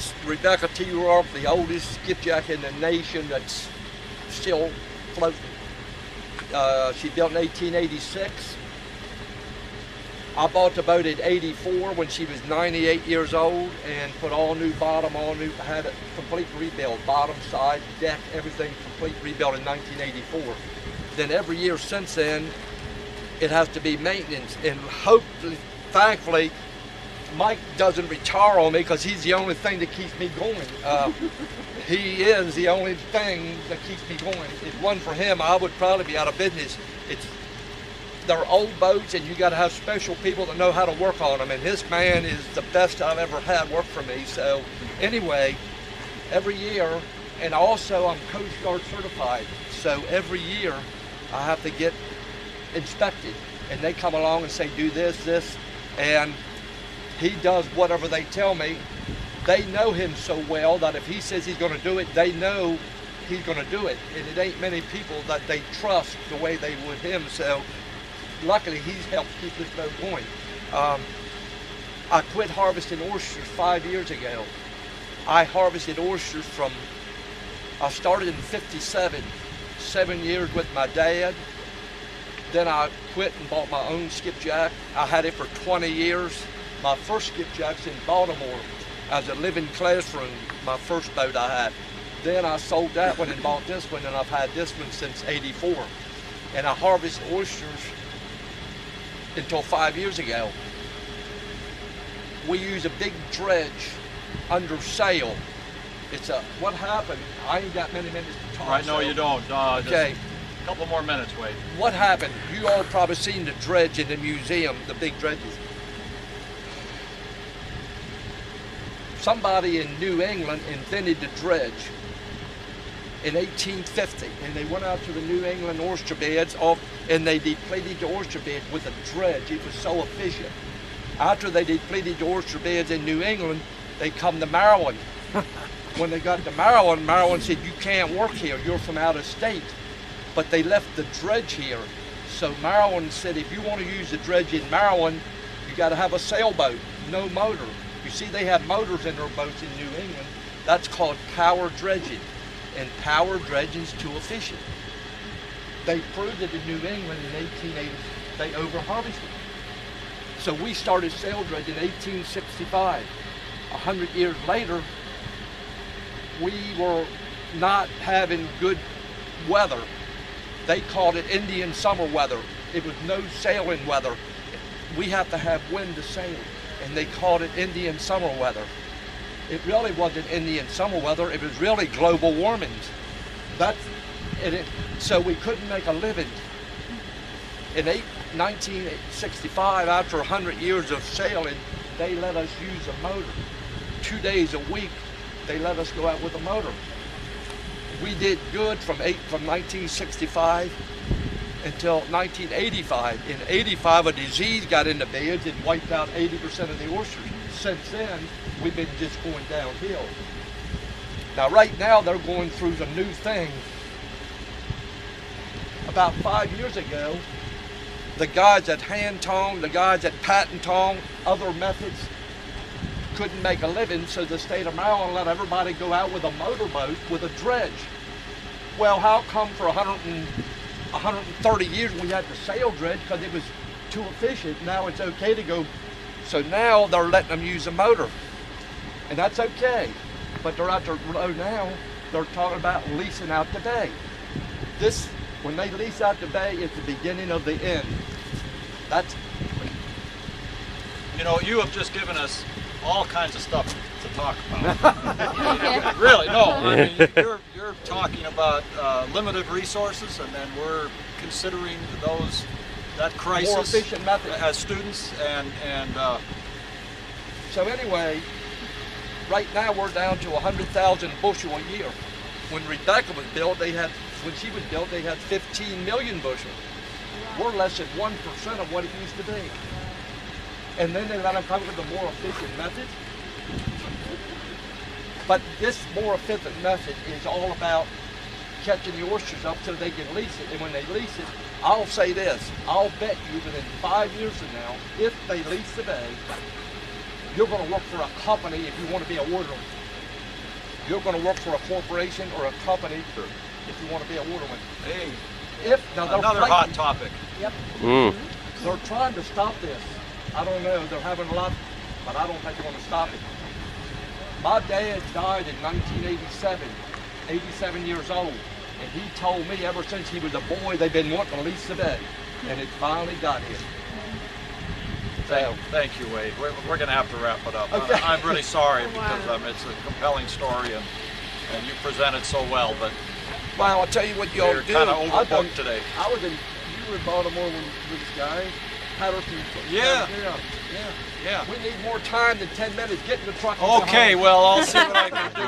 is Rebecca T. Rupp, the oldest skipjack in the nation that's still floating. She built in 1886. I bought the boat in '84 when she was 98 years old and put all new bottom, had it complete rebuild, bottom, side, deck, everything complete rebuilt in 1984. Then every year since then, it has to be maintenance, and hopefully, thankfully, Mike doesn't retire on me because he's the only thing that keeps me going. He is the only thing that keeps me going. If it wasn't for him, I would probably be out of business. They're old boats, and you got to have special people that know how to work on them. And this man is the best I've ever had work for me. So anyway, every year, and also I'm Coast Guard certified. So every year I have to get inspected, and they come along and say, do this, and he does whatever they tell me. They know him so well that if he says he's going to do it, they know he's going to do it. And it ain't many people that they trust the way they would him. So luckily, he's helped keep this boat going. I quit harvesting oysters 5 years ago. I harvested oysters I started in '57, 7 years with my dad. Then I quit and bought my own skipjack. I had it for 20 years. My first skipjack's in Baltimore as a living classroom, my first boat I had. Then I sold that one and bought this one, and I've had this one since '84. And I harvest oysters until 5 years ago. We use a big dredge under sail. What happened, I ain't got many minutes to talk. Right, no, you don't. Okay. Just a couple more minutes, Wade. What happened, you all probably seen the dredge in the museum, the big dredges. Somebody in New England invented the dredge in 1850, and they went out to the New England oyster beds and they depleted the oyster beds with a dredge. It was so efficient. After they depleted the oyster beds in New England, they come to Maryland. When they got to Maryland, Maryland said, you can't work here, you're from out of state. But they left the dredge here. So Maryland said, if you want to use the dredge in Maryland, you got to have a sailboat, no motor. You see, they have motors in their boats in New England. That's called power dredging. And power dredging's too efficient. They proved it in New England in 1880. They over-harvested. So we started sail dredging in 1865. 100 years later, we were not having good weather. They called it Indian summer weather. It was no sailing weather. We have to have wind to sail, and they called it Indian summer weather. It really wasn't Indian summer weather, it was really global warming. So we couldn't make a living. In 1965, after 100 years of sailing, they let us use a motor. 2 days a week, they let us go out with a motor. We did good from 1965 until 1985. In '85, a disease got in the beds and wiped out 80% of the oysters. Since then, we've been just going downhill. Now, right now, they're going through the new thing. About 5 years ago, the guys at hand tong, the guys at patent tong, other methods, couldn't make a living, so the state of Maryland let everybody go out with a motorboat with a dredge. Well, how come for 130 years we had to sail dredge because it was too efficient? Now it's okay to go. So now they're letting them use a motor, and that's okay. But they're out there now, they're talking about leasing out the bay. When they lease out the bay, it's the beginning of the end. You know, you have just given us all kinds of stuff to talk about. Really, no. I mean, you're talking about limited resources, and then we're considering that crisis more efficient method as students, and so anyway, right now we're down to 100,000 bushel a year. When Rebecca was built, when she was built, they had 15 million bushel. We're less than 1% of what it used to be. And then they let them come up with a more efficient method. But this more efficient method is all about catching the oysters up so they can lease it. And when they lease it, I'll say this, I'll bet you within 5 years from now, if they lease the bay, you're going to work for a company if you want to be a water you're going to work for a corporation or a company if you want to be a waterman. Hey, Now another hot topic. Yep. They're trying to stop this. I don't know. They're having a lot, but I don't think they're going to stop it. My dad died in 1987, 87 years old, and he told me ever since he was a boy they've been wanting to lease the bay, and it finally got here. Thank you, Wade. We're going to have to wrap it up. Okay. I'm really sorry because it's a compelling story and you presented so well, but well, I'll tell you what y'all do. Kind of overbooked today. You were in Baltimore when this guy, Patterson. Yeah. We need more time than 10 minutes. Get in the truck. Okay, well, I'll see what I can do.